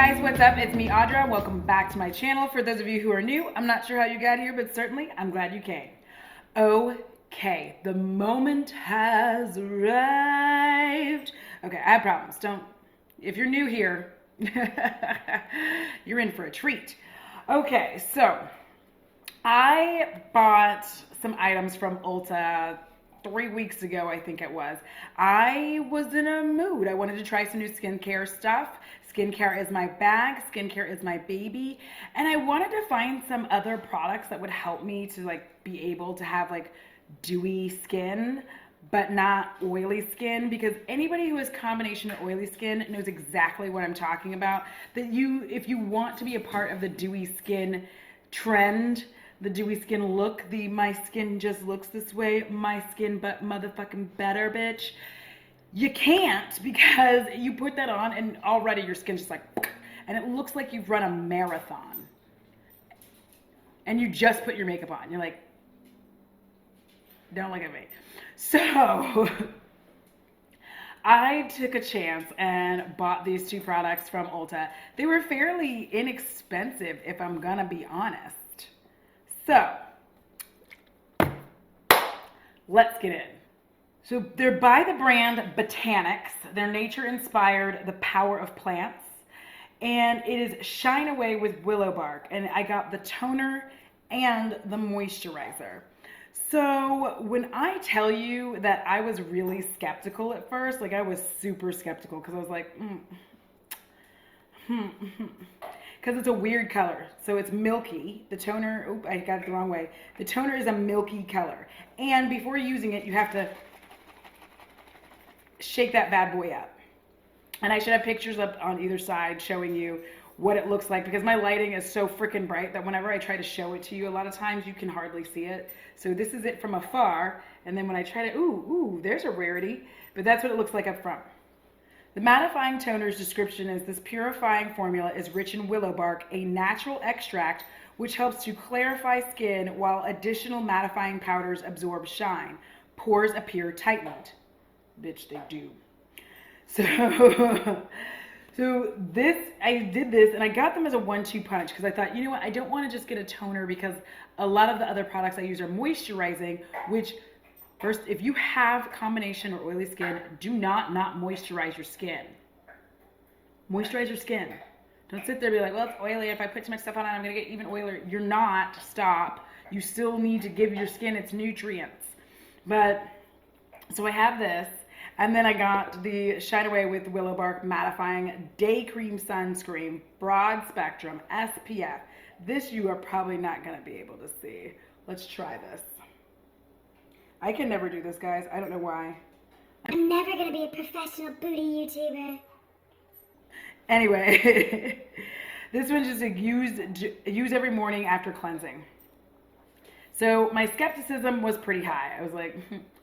guys, what's up? It's me, Audra. Welcome back to my channel. For those of you who are new, I'm not sure how you got here, but certainly I'm glad you came. Okay, the moment has arrived. Okay, I have problems. If you're new here, you're in for a treat. Okay, so I bought some items from Ulta 3 weeks ago, I think it was. I was in a mood. I wanted to try some new skincare stuff. Skincare is my bag, skincare is my baby, and I wanted to find some other products that would help me to be able to have dewy skin but not oily skin, because anybody who has combination of oily skin knows exactly what I'm talking about. If you want to be a part of the dewy skin trend, the dewy skin look, the my skin just looks this way, my skin but motherfucking better, bitch. You can't, because you put that on and already your skin's just and it looks like you've run a marathon and you just put your makeup on. You're like, don't look at me. So I took a chance and bought these two products from Ulta. They were fairly inexpensive, if I'm gonna be honest. So let's get in. So they're by the brand Botanics. They're nature-inspired, the power of plants. And it is Shine Away with Willow Bark. And I got the toner and the moisturizer. So when I tell you that I was really skeptical at first, I was super skeptical, because I was like, because it's a weird color. So it's milky. The toner, I got it the wrong way. The toner is a milky color. And before using it, you have to shake that bad boy up. And I should have pictures up on either side showing you what it looks like, because my lighting is so freaking bright that whenever I try to show it to you, a lot of times you can hardly see it. So this is it from afar, and then when I try to, ooh, there's a rarity, but that's what it looks like up front. The mattifying toner's description is, this purifying formula is rich in willow bark, a natural extract which helps to clarify skin while additional mattifying powders absorb shine. Pores appear tightened. Bitch, they do. I did this, and I got them as a 1-2 punch, because I thought, you know what, I don't want to just get a toner, because a lot of the other products I use are moisturizing, which, first, if you have combination or oily skin, do not moisturize your skin. Moisturize your skin. Don't sit there and be like, well, it's oily. If I put too much stuff on it, I'm going to get even oilier. You're not. Stop. You still need to give your skin its nutrients. So I have this, and then I got the Shine Away with Willow Bark Mattifying Day Cream Sunscreen, broad spectrum, SPF. This you are probably not going to be able to see. Let's try this. I can never do this, guys. I don't know why. I'm never going to be a professional booty YouTuber. Anyway, this one's just use every morning after cleansing. So my skepticism was pretty high. I was like,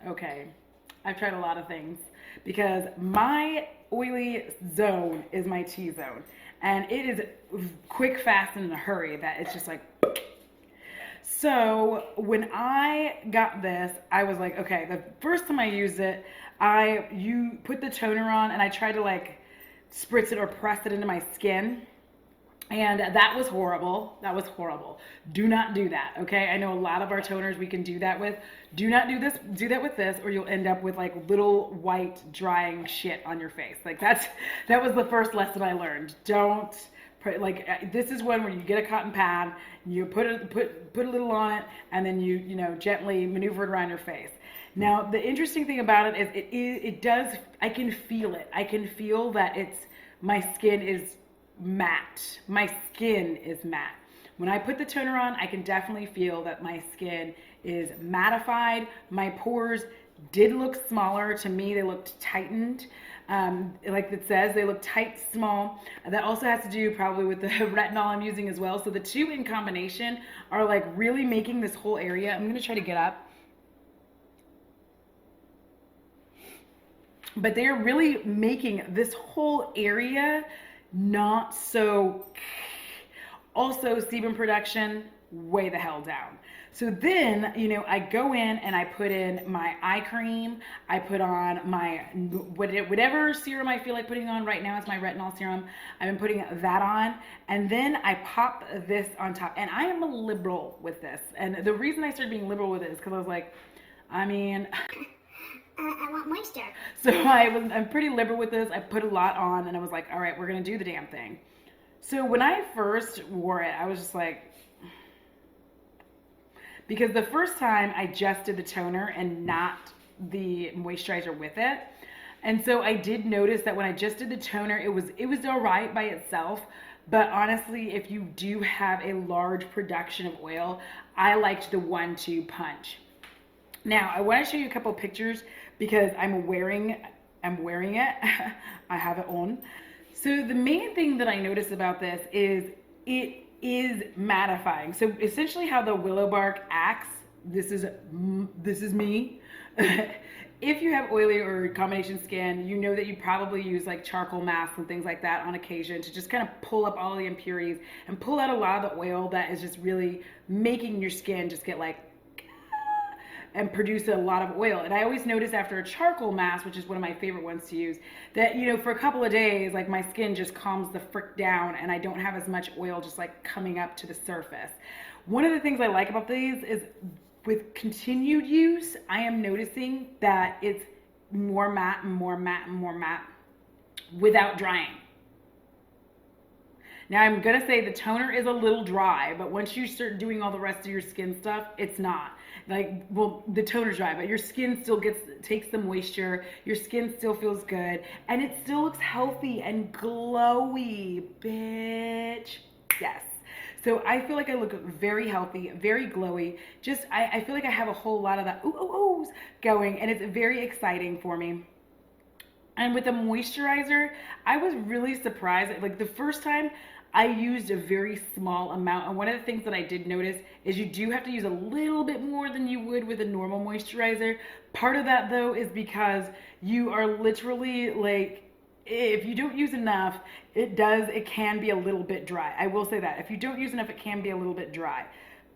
okay, I've tried a lot of things, because my oily zone is my T zone, and it is quick, fast, and in a hurry that it's just like. So when I got this, I was like, okay, the first time I used it, you put the toner on, and I tried to spritz it or press it into my skin. And that was horrible. That was horrible. Do not do that, okay? I know a lot of our toners we can do that with. Do not do that with this, or you'll end up with little white drying shit on your face. That was the first lesson I learned. Don't this is one where you get a cotton pad, you put a little on it, and then you gently maneuver it around your face. Now the interesting thing about it is it does, I can feel it. I can feel that my skin is matte. My skin is matte. When I put the toner on, I can definitely feel that my skin is mattified. My pores did look smaller. To me, they looked tightened. Like it says, they look tight, small. That also has to do probably with the retinol I'm using as well. So the two in combination are really making this whole area. I'm going to try to get up. But they're really making this whole area not so. Also, sebum production way the hell down. So then, you know, I go in and I put in my eye cream. I put on my, whatever serum I feel like putting on. Right now it's my retinol serum. I've been putting that on. And then I pop this on top. And I am a liberal with this. And the reason I started being liberal with it is because I was like, I mean... I want moisture. So I'm pretty liberal with this. I put a lot on and I was like, all right, we're going to do the damn thing. So when I first wore it, I was just like, because the first time I just did the toner and not the moisturizer with it. And so I did notice that when I just did the toner, it was all right by itself. But honestly, if you do have a large production of oil, I liked the 1-2 punch. Now, I want to show you a couple pictures because I'm wearing it. I have it on. So the main thing that I noticed about this is it is mattifying. So essentially how the willow bark acts, this is me. If you have oily or combination skin, you know that you probably use like charcoal masks and things like that on occasion to just kind of pull up all the impurities and pull out a lot of the oil that is just really making your skin just get like and produce a lot of oil. And I always notice after a charcoal mask, which is one of my favorite ones to use, that, you know, for a couple of days, like my skin just calms the frick down and I don't have as much oil just like coming up to the surface. One of the things I like about these is with continued use, I am noticing that it's more matte and more matte and more matte without drying. Now I'm gonna say the toner is a little dry, but once you start doing all the rest of your skin stuff, it's not. Like, well, the toner's dry, but your skin still takes the moisture, your skin still feels good, and it still looks healthy and glowy, bitch. Yes. So I feel like I look very healthy, very glowy. Just, I feel like I have a whole lot of that oohs going, and it's very exciting for me. And with the moisturizer, I was really surprised. Like the first time, I used a very small amount. And one of the things that I did notice is you do have to use a little bit more than you would with a normal moisturizer. Part of that though is because you are literally like, if you don't use enough, it can be a little bit dry. I will say that. If you don't use enough, it can be a little bit dry.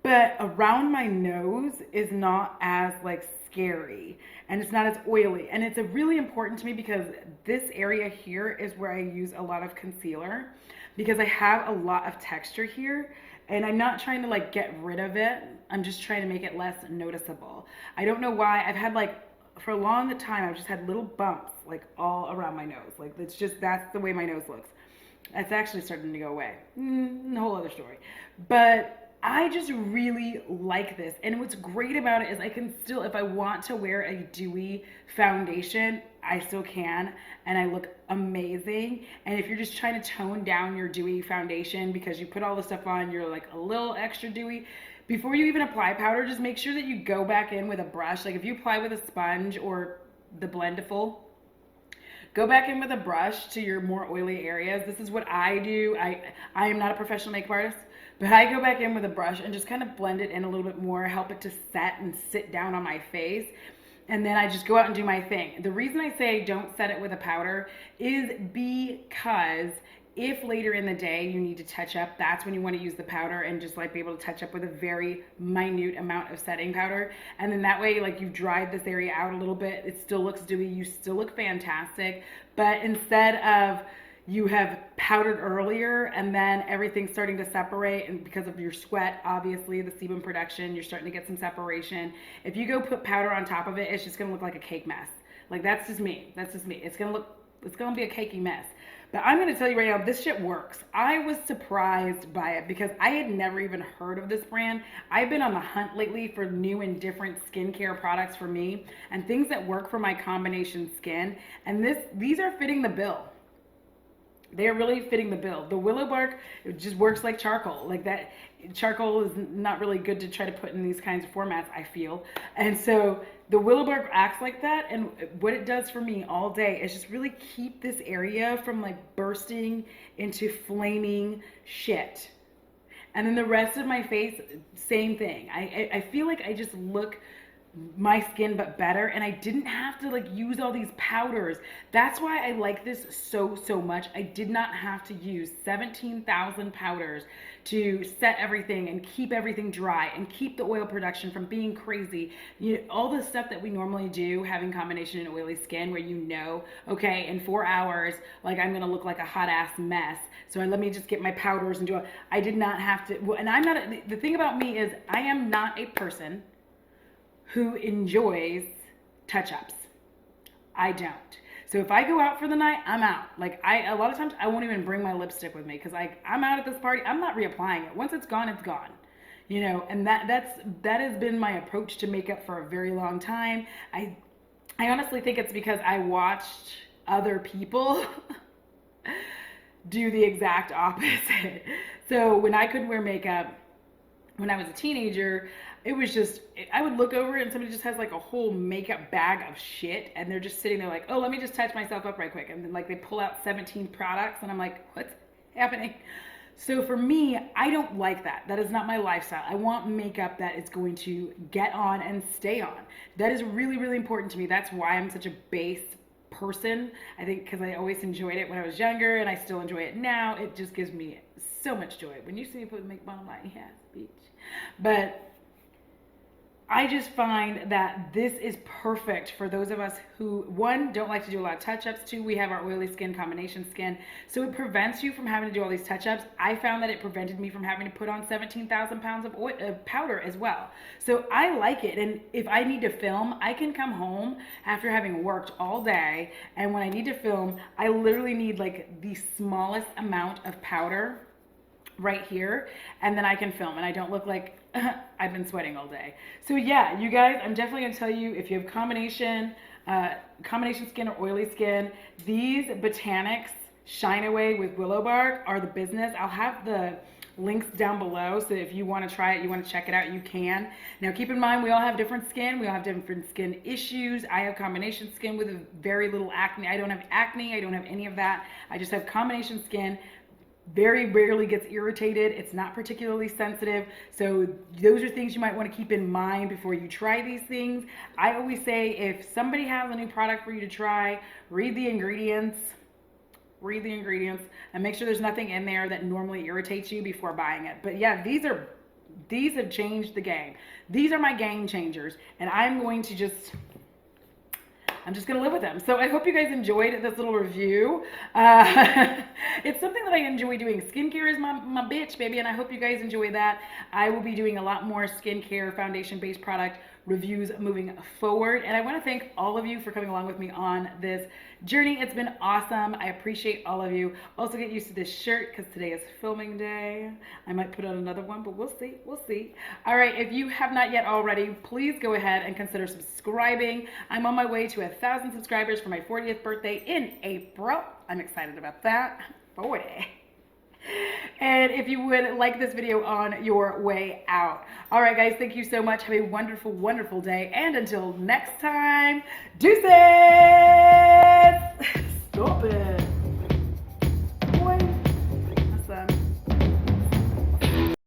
But around my nose is not as like scary and it's not as oily. And it's really important to me because this area here is where I use a lot of concealer because I have a lot of texture here and I'm not trying to like get rid of it. I'm just trying to make it less noticeable. I don't know why. I've had like, for a long time, I've just had little bumps like all around my nose. Like that's the way my nose looks. It's actually starting to go away. A whole other story. But I just really like this. And what's great about it is I can still, if I want to wear a dewy foundation, I still can. And I look amazing. And if you're just trying to tone down your dewy foundation because you put all the stuff on, you're like a little extra dewy. Before you even apply powder, just make sure that you go back in with a brush. Like if you apply with a sponge or the Blendiful, go back in with a brush to your more oily areas. This is what I do. I am not a professional makeup artist, but I go back in with a brush and just kind of blend it in a little bit more, help it to set and sit down on my face. And then I just go out and do my thing. The reason I say don't set it with a powder is because if later in the day you need to touch up, that's when you want to use the powder and just like be able to touch up with a very minute amount of setting powder. And then that way, like you've dried this area out a little bit, it still looks dewy, you still look fantastic. But instead of you have powdered earlier and then everything's starting to separate, and because of your sweat, obviously the sebum production, you're starting to get some separation. If you go put powder on top of it, it's just gonna look like a cake mess. Like that's just me. It's gonna be a cakey mess. But I'm going to tell you right now, this shit works. I was surprised by it because I had never even heard of this brand. I've been on the hunt lately for new and different skincare products for me and things that work for my combination skin. And these are fitting the bill. They're really fitting the bill. The willow bark, it just works like charcoal. Like that, charcoal is not really good to try to put in these kinds of formats, I feel. And so the willow bark acts like that. And what it does for me all day is just really keep this area from like bursting into flaming shit. And then the rest of my face, same thing. I feel like I just look my skin but better, and I didn't have to like use all these powders. That's why I like this so much. I did not have to use 17,000 powders to set everything and keep everything dry and keep the oil production from being crazy. All the stuff that we normally do having combination and oily skin, where okay, in 4 hours, like I'm gonna look like a hot ass mess, so let me just get my powders and do it. I did not have to. And I'm not, the thing about me is I am not a person who enjoys touch-ups. I don't. So if I go out for the night, I'm out. Like a lot of times I won't even bring my lipstick with me because I'm out at this party. I'm not reapplying it. Once it's gone, it's gone. And that has been my approach to makeup for a very long time. I honestly think it's because I watched other people do the exact opposite. So when I couldn't wear makeup when I was a teenager, it was just, I would look over and somebody just has like a whole makeup bag of shit, and they're just sitting there like, oh, let me just touch myself up right quick. And then like they pull out 17 products and I'm like, what's happening? So for me, I don't like that. That is not my lifestyle. I want makeup that is going to get on and stay on. That is really, really important to me. That's why I'm such a base person. I think because I always enjoyed it when I was younger, and I still enjoy it now. It just gives me so much joy. When you see me put makeup on, I'm like, yes, bitch. But I just find that this is perfect for those of us who, one, don't like to do a lot of touch-ups. Two, we have our oily skin, combination skin. So it prevents you from having to do all these touch-ups. I found that it prevented me from having to put on 17,000 pounds of powder as well. So I like it. And if I need to film, I can come home after having worked all day. And when I need to film, I literally need like the smallest amount of powder right here, and then I can film and I don't look like I've been sweating all day. So yeah, you guys, I'm definitely gonna tell you, if you have combination skin or oily skin, these Botanics Shine Away with Willow Bark are the business. I'll have the links down below, so if you want to try it, you want to check it out, you can. Now keep in mind, we all have different skin, we all have different skin issues. I have combination skin with very little acne. I don't have acne, I don't have any of that. I just have combination skin. Very rarely gets irritated. It's not particularly sensitive. So those are things you might want to keep in mind before you try these things. I always say, if somebody has a new product for you to try, read the ingredients, and make sure there's nothing in there that normally irritates you before buying it. But yeah, these have changed the game. These are my game changers, and I'm just going to live with them. So I hope you guys enjoyed this little review. It's something that I enjoy doing. Skincare is my bitch, baby, and I hope you guys enjoy that. I will be doing a lot more skincare foundation-based product reviews moving forward. And I want to thank all of you for coming along with me on this journey. It's been awesome. I appreciate all of you. Also, get used to this shirt because today is filming day. I might put on another one, but we'll see. We'll see. All right. If you have not yet already, please go ahead and consider subscribing. I'm on my way to 1,000 subscribers for my 40th birthday in April. I'm excited about that. 40. And if you would like this video on your way out. All right, guys, thank you so much. Have a wonderful, wonderful day. And until next time, deuces!